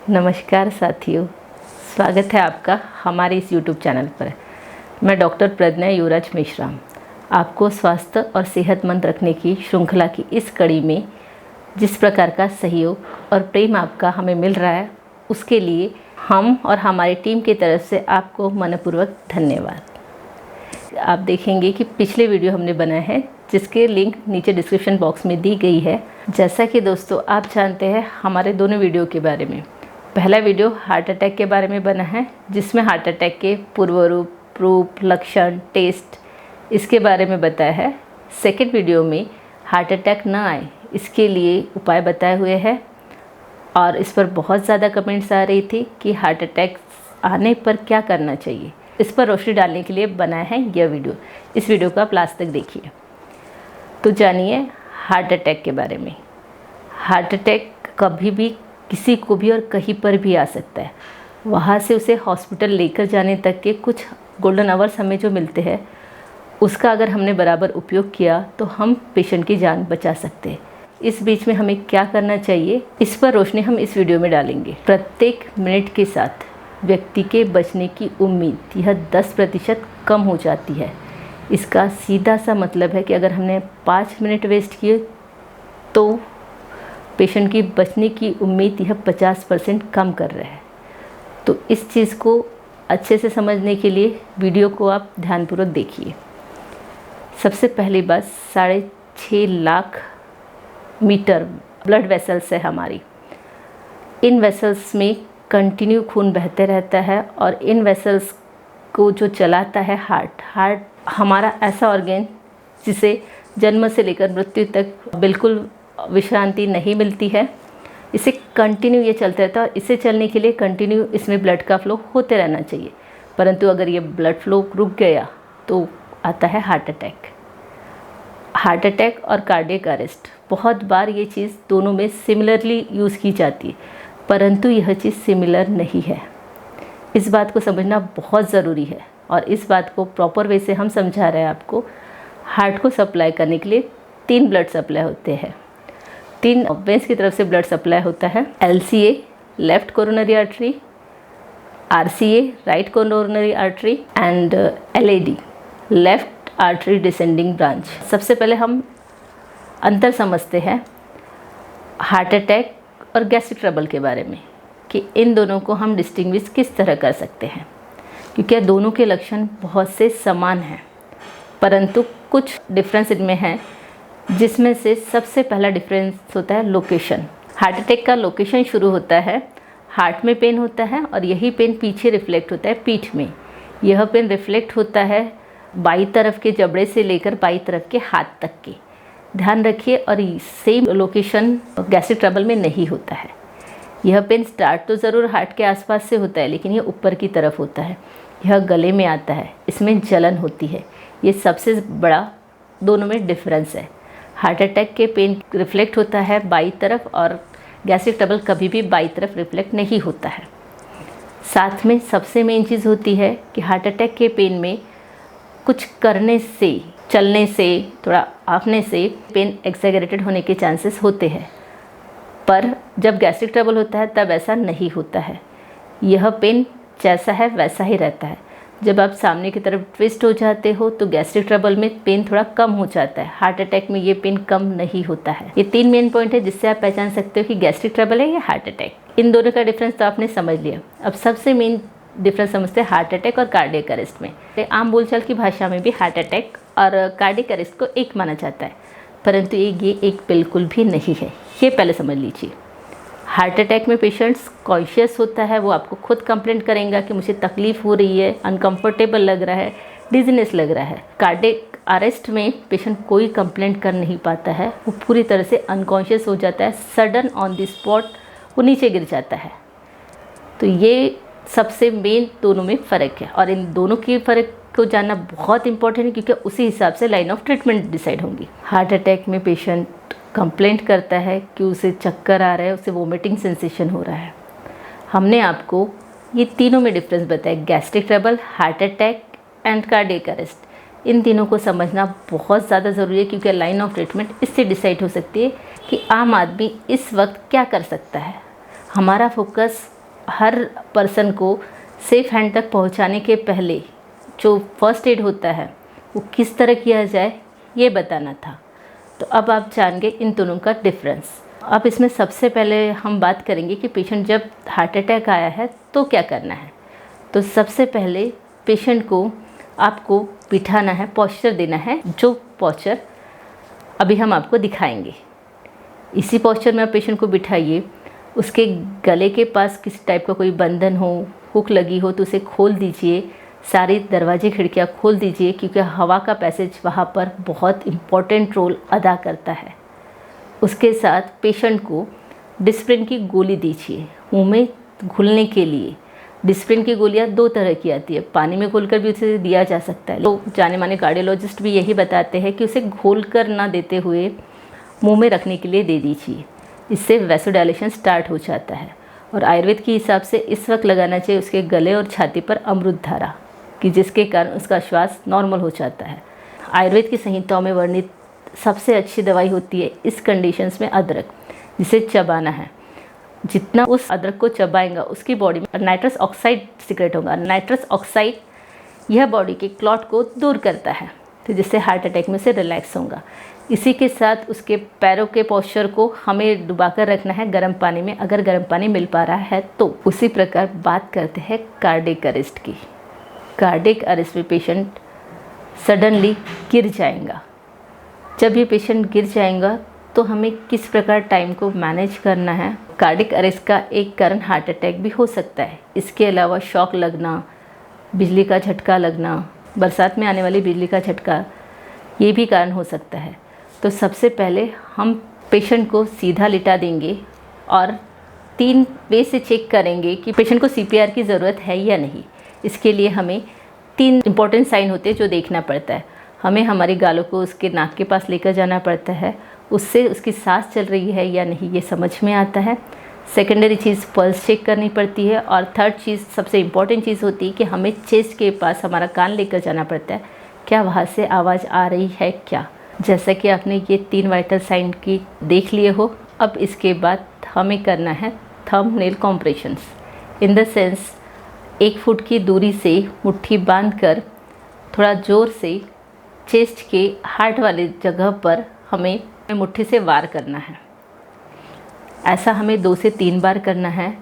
नमस्कार साथियों, स्वागत है आपका हमारे इस YouTube चैनल पर। मैं डॉक्टर प्रज्ञा युवराज मेश्राम आपको स्वास्थ्य और सेहतमंद रखने की श्रृंखला की इस कड़ी में जिस प्रकार का सहयोग और प्रेम आपका हमें मिल रहा है, उसके लिए हम और हमारी टीम की तरफ से आपको मनपूर्वक धन्यवाद। आप देखेंगे कि पिछले वीडियो हमने बनाए हैं जिसके लिंक नीचे डिस्क्रिप्शन बॉक्स में दी गई है। जैसा कि दोस्तों आप जानते हैं हमारे दोनों वीडियो के बारे में। पहला वीडियो हार्ट अटैक के बारे में बना है जिसमें हार्ट अटैक के पूर्व रूप, लक्षण, टेस्ट इसके बारे में बताया है। सेकंड वीडियो में हार्ट अटैक न आए इसके लिए उपाय बताए हुए हैं और इस पर बहुत ज़्यादा कमेंट्स आ रही थी कि हार्ट अटैक आने पर क्या करना चाहिए। इस पर रोशनी डालने के लिए बनाया है यह वीडियो। इस वीडियो को आप लास्ट तक देखिए। तो जानिए हार्ट अटैक के बारे में। हार्ट अटैक कभी भी किसी को भी और कहीं पर भी आ सकता है। वहाँ से उसे हॉस्पिटल लेकर जाने तक के कुछ गोल्डन आवर्स हमें जो मिलते हैं, उसका अगर हमने बराबर उपयोग किया तो हम पेशेंट की जान बचा सकते हैं। इस बीच में हमें क्या करना चाहिए, इस पर रोशनी हम इस वीडियो में डालेंगे। प्रत्येक मिनट के साथ व्यक्ति के बचने की उम्मीद यह 10% कम हो जाती है। इसका सीधा सा मतलब है कि अगर हमने 5 मिनट वेस्ट किए तो पेशेंट की बचने की उम्मीद यह 50% कम कर रहा है। तो इस चीज़ को अच्छे से समझने के लिए वीडियो को आप ध्यानपूर्वक देखिए। सबसे पहली बात, 6.5 लाख मीटर ब्लड वेसल्स है हमारी। इन वेसल्स में कंटिन्यू खून बहते रहता है और इन वेसल्स को जो चलाता है हार्ट हमारा ऐसा ऑर्गन जिसे जन्म से लेकर मृत्यु तक बिल्कुल विश्रांति नहीं मिलती है। इसे कंटिन्यू ये चलता रहता है और इसे चलने के लिए कंटिन्यू इसमें ब्लड का फ्लो होते रहना चाहिए। परंतु अगर ये ब्लड फ्लो रुक गया तो आता है हार्ट अटैक। हार्ट अटैक और कार्डियक अरेस्ट, बहुत बार ये चीज़ दोनों में सिमिलरली यूज़ की जाती है, परंतु यह चीज़ सिमिलर नहीं है। इस बात को समझना बहुत ज़रूरी है और इस बात को प्रॉपर वे से हम समझा रहे हैं आपको। हार्ट को सप्लाई करने के लिए 3 ब्लड सप्लाई होते हैं। 3 वेंस की तरफ से ब्लड सप्लाई होता है। LCA left coronary artery, RCA right coronary artery and LAD left artery descending branch. सबसे पहले हम अंतर समझते हैं हार्ट अटैक और गैस्ट्रिक ट्रबल के बारे में कि इन दोनों को हम डिस्टिंग्विश किस तरह कर सकते हैं, क्योंकि दोनों के लक्षण बहुत से समान हैं परंतु कुछ डिफरेंस इनमें है, जिसमें से सबसे पहला डिफरेंस होता है लोकेशन। हार्ट अटैक का लोकेशन शुरू होता है हार्ट में पेन होता है और यही पेन पीछे रिफ्लेक्ट होता है पीठ में। यह पेन रिफ्लेक्ट होता है बाई तरफ के जबड़े से लेकर बाई तरफ के हाथ तक के। ध्यान रखिए, और सेम लोकेशन गैस्ट्रिक ट्रबल में नहीं होता है। यह पेन स्टार्ट तो ज़रूर हार्ट के आसपास से होता है लेकिन यह ऊपर की तरफ होता है। यह गले में आता है, इसमें जलन होती है। ये सबसे बड़ा दोनों में डिफरेंस है। हार्ट अटैक के पेन रिफ्लेक्ट होता है बाई तरफ और गैस्ट्रिक ट्रबल कभी भी बाई तरफ रिफ्लेक्ट नहीं होता है। साथ में सबसे मेन चीज़ होती है कि हार्ट अटैक के पेन में कुछ करने से, चलने से, थोड़ा आँखने से पेन एक्सैगरेटेड होने के चांसेस होते हैं, पर जब गैस्ट्रिक ट्रबल होता है तब ऐसा नहीं होता है। यह पेन जैसा है वैसा ही रहता है। जब आप सामने की तरफ ट्विस्ट हो जाते हो तो गैस्ट्रिक ट्रबल में पेन थोड़ा कम हो जाता है। हार्ट अटैक में ये पेन कम नहीं होता है। ये 3 मेन पॉइंट है जिससे आप पहचान सकते हो कि गैस्ट्रिक ट्रबल है या हार्ट अटैक। इन दोनों का डिफरेंस तो आपने समझ लिया। अब सबसे मेन डिफरेंस समझते हैं हार्ट अटैक और कार्डियक अरेस्ट में। आम बोलचाल की भाषा में भी हार्ट अटैक और कार्डियक अरेस्ट को एक माना जाता है, परंतु ये एक बिल्कुल भी नहीं है। ये पहले समझ लीजिए। हार्ट अटैक में पेशेंट्स कॉन्शियस होता है, वो आपको खुद कंप्लेंट करेंगे कि मुझे तकलीफ़ हो रही है, अनकंफर्टेबल लग रहा है, डिजीनेस लग रहा है। कार्डियक अरेस्ट में पेशेंट कोई कंप्लेंट कर नहीं पाता है, वो पूरी तरह से अनकॉन्शियस हो जाता है, सडन ऑन द स्पॉट वो नीचे गिर जाता है। तो ये सबसे मेन दोनों में फ़र्क है और इन दोनों के फ़र्क को जानना बहुत इंपॉर्टेंट है क्योंकि उसी हिसाब से लाइन ऑफ ट्रीटमेंट डिसाइड होंगी। हार्ट अटैक में पेशेंट कंप्लेंट करता है कि उसे चक्कर आ रहा है, उसे वोमिटिंग सेंसेशन हो रहा है। हमने आपको ये तीनों में डिफरेंस बताया, gastric trouble, heart attack and cardiac arrest. इन तीनों को समझना बहुत ज़्यादा ज़रूरी है क्योंकि लाइन ऑफ ट्रीटमेंट इससे डिसाइड हो सकती है कि आम आदमी इस वक्त क्या कर सकता है। हमारा फोकस हर पर्सन को सेफ हैंड तक पहुंचाने के पहले जो फर्स्ट एड होता है वो किस तरह किया जाए ये बताना था। तो अब आप जान गए इन दोनों का डिफरेंस। अब इसमें सबसे पहले हम बात करेंगे कि पेशेंट जब हार्ट अटैक आया है तो क्या करना है। तो सबसे पहले पेशेंट को आपको बिठाना है, पोस्चर देना है, जो पोस्चर अभी हम आपको दिखाएंगे। इसी पोस्चर में आप पेशेंट को बिठाइए। उसके गले के पास किसी टाइप का कोई बंधन हो, हुक लगी हो तो उसे खोल दीजिए। सारे दरवाजे खिड़कियाँ खोल दीजिए, क्योंकि हवा का पैसेज वहाँ पर बहुत इम्पोर्टेंट रोल अदा करता है। उसके साथ पेशेंट को डिस्प्रिन की गोली दीजिए मुंह में घुलने के लिए। डिस्प्रिन की गोलियाँ 2 तरह की आती है, पानी में घोलकर भी उसे दिया जा सकता है। लोग जाने माने कार्डियोलॉजिस्ट भी यही बताते हैं कि उसे घोलकर ना देते हुए मुंह में रखने के लिए दे दीजिए, इससे वैसोडाइलेशन स्टार्ट हो जाता है। और आयुर्वेद के हिसाब से इस वक्त लगाना चाहिए उसके गले और छाती पर अमृत धारा, कि जिसके कारण उसका श्वास नॉर्मल हो जाता है। आयुर्वेद की संहिताओं में वर्णित सबसे अच्छी दवाई होती है इस कंडीशंस में अदरक, जिसे चबाना है। जितना उस अदरक को चबाएंगा उसकी बॉडी में नाइट्रस ऑक्साइड सिक्रेट होगा। नाइट्रस ऑक्साइड यह बॉडी के क्लॉट को दूर करता है, तो जिससे हार्ट अटैक में से रिलैक्स होगा। इसी के साथ उसके पैरों के पोस्चर को हमें डुबाकर रखना है गर्म पानी में, अगर गर्म पानी मिल पा रहा है तो। उसी प्रकार बात करते हैं कार्डियक अरेस्ट की। कार्डियक अरेस्ट में पेशेंट सडनली गिर जाएगा। जब ये पेशेंट गिर जाएगा तो हमें किस प्रकार टाइम को मैनेज करना है। कार्डियक अरेस्ट का एक कारण हार्ट अटैक भी हो सकता है। इसके अलावा शॉक लगना, बिजली का झटका लगना, बरसात में आने वाली बिजली का झटका, ये भी कारण हो सकता है। तो सबसे पहले हम पेशेंट को सीधा लिटा देंगे और 3 वे से चेक करेंगे कि पेशेंट को CPR की ज़रूरत है या नहीं। इसके लिए हमें 3 इम्पॉर्टेंट साइन होते हैं जो देखना पड़ता है। हमें हमारी गालों को उसके नाक के पास लेकर जाना पड़ता है, उससे उसकी सांस चल रही है या नहीं ये समझ में आता है। सेकेंडरी चीज़ पल्स चेक करनी पड़ती है। और थर्ड चीज़ सबसे इम्पॉर्टेंट चीज़ होती है कि हमें चेस्ट के पास हमारा कान लेकर जाना पड़ता है, क्या वहाँ से आवाज़ आ रही है क्या। जैसा कि आपने ये 3 वाइटल साइन की देख लिए हो, अब इसके बाद हमें करना है thumbnail compressions. In the sense 1 foot की दूरी से मुट्ठी बांधकर थोड़ा ज़ोर से चेस्ट के हार्ट वाले जगह पर हमें मुट्ठी से वार करना है। ऐसा हमें 2 से 3 बार करना है।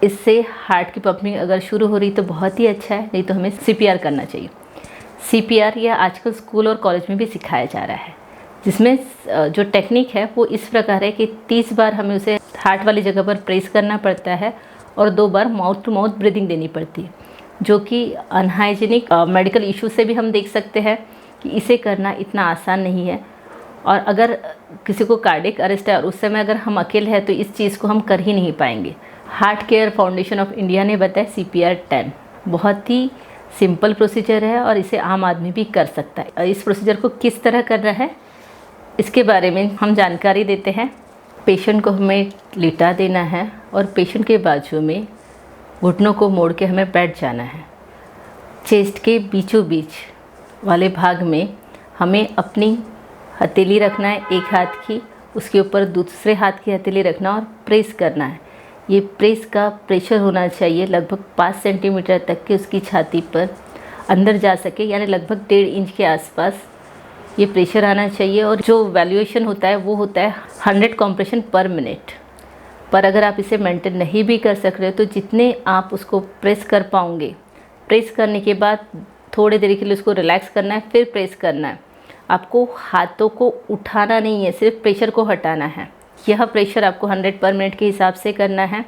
इससे हार्ट की पंपिंग अगर शुरू हो रही तो बहुत ही अच्छा है, नहीं तो हमें CPR करना चाहिए। CPR यह आजकल स्कूल और कॉलेज में भी सिखाया जा रहा है, जिसमें जो टेक्निक है वो इस प्रकार है कि 30 बार हमें उसे हार्ट वाली जगह पर प्रेस करना पड़ता है और 2 बार माउथ टू माउथ ब्रीदिंग देनी पड़ती है, जो कि अनहाइजीनिक मेडिकल इशू से भी हम देख सकते हैं कि इसे करना इतना आसान नहीं है। और अगर किसी को कार्डियक अरेस्ट है और उस समय अगर हम अकेले हैं तो इस चीज़ को हम कर ही नहीं पाएंगे। Heart care foundation of India ने बताया CPR 10 बहुत ही सिंपल प्रोसीजर है और इसे आम आदमी भी कर सकता है। इस प्रोसीजर को किस तरह करना है इसके बारे में हम जानकारी देते हैं। पेशेंट को हमें लिटा देना है और पेशेंट के बाजू में घुटनों को मोड़ के हमें बैठ जाना है। चेस्ट के बीचों बीच वाले भाग में हमें अपनी हथेली रखना है, एक हाथ की, उसके ऊपर दूसरे हाथ की हथेली रखना और प्रेस करना है। ये प्रेस का प्रेशर होना चाहिए लगभग 5 सेंटीमीटर तक के उसकी छाती पर अंदर जा सके, यानी लगभग 1.5 इंच के आसपास ये प्रेशर आना चाहिए। और जो वैल्यूएशन होता है वो होता है 100 कॉम्प्रेशन पर मिनट। पर अगर आप इसे मेंटेन नहीं भी कर सक रहे हो तो जितने आप उसको प्रेस कर पाओगे, प्रेस करने के बाद थोड़ी देर के लिए उसको रिलैक्स करना है, फिर प्रेस करना है। आपको हाथों को उठाना नहीं है, सिर्फ प्रेशर को हटाना है। यह प्रेशर आपको 100 पर मिनट के हिसाब से करना है।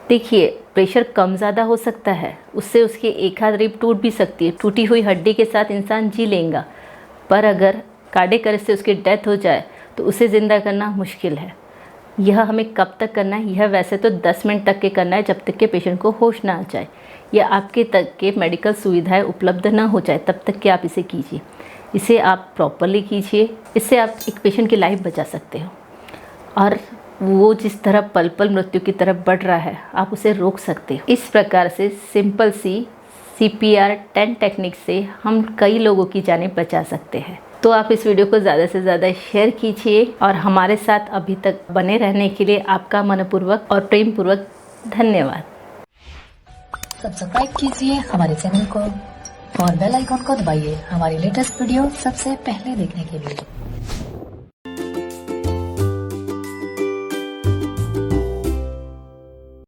देखिए प्रेशर कम ज़्यादा हो सकता है, उससे उसकी एक हाथ रिब टूट भी सकती है। टूटी हुई हड्डी के साथ इंसान जी लेगा, पर अगर कार्डियक अरेस्ट से उसकी डेथ हो जाए तो उसे ज़िंदा करना मुश्किल है। यह हमें कब तक करना है? यह वैसे तो 10 मिनट तक के करना है, जब तक के पेशेंट को होश ना आ जाए या आपके तक के मेडिकल सुविधाएं उपलब्ध ना हो जाए, तब तक के आप इसे कीजिए। इसे आप प्रॉपरली कीजिए, इससे आप एक पेशेंट की लाइफ बचा सकते हो। और वो जिस तरह पल पल मृत्यु की तरफ बढ़ रहा है, आप उसे रोक सकते हो। इस प्रकार से सिंपल सी CPR 10 टेक्निक से हम कई लोगों की जानें बचा सकते हैं। तो आप इस वीडियो को ज़्यादा से ज़्यादा शेयर कीजिए और हमारे साथ अभी तक बने रहने के लिए आपका मनपूर्वक और प्रेमपूर्वक धन्यवाद। सब्सक्राइब कीजिए हमारे चैनल को और बेल आइकॉन को दबाइए हमारी लेटेस्ट वीडियो सबसे पहले देखने के लिए।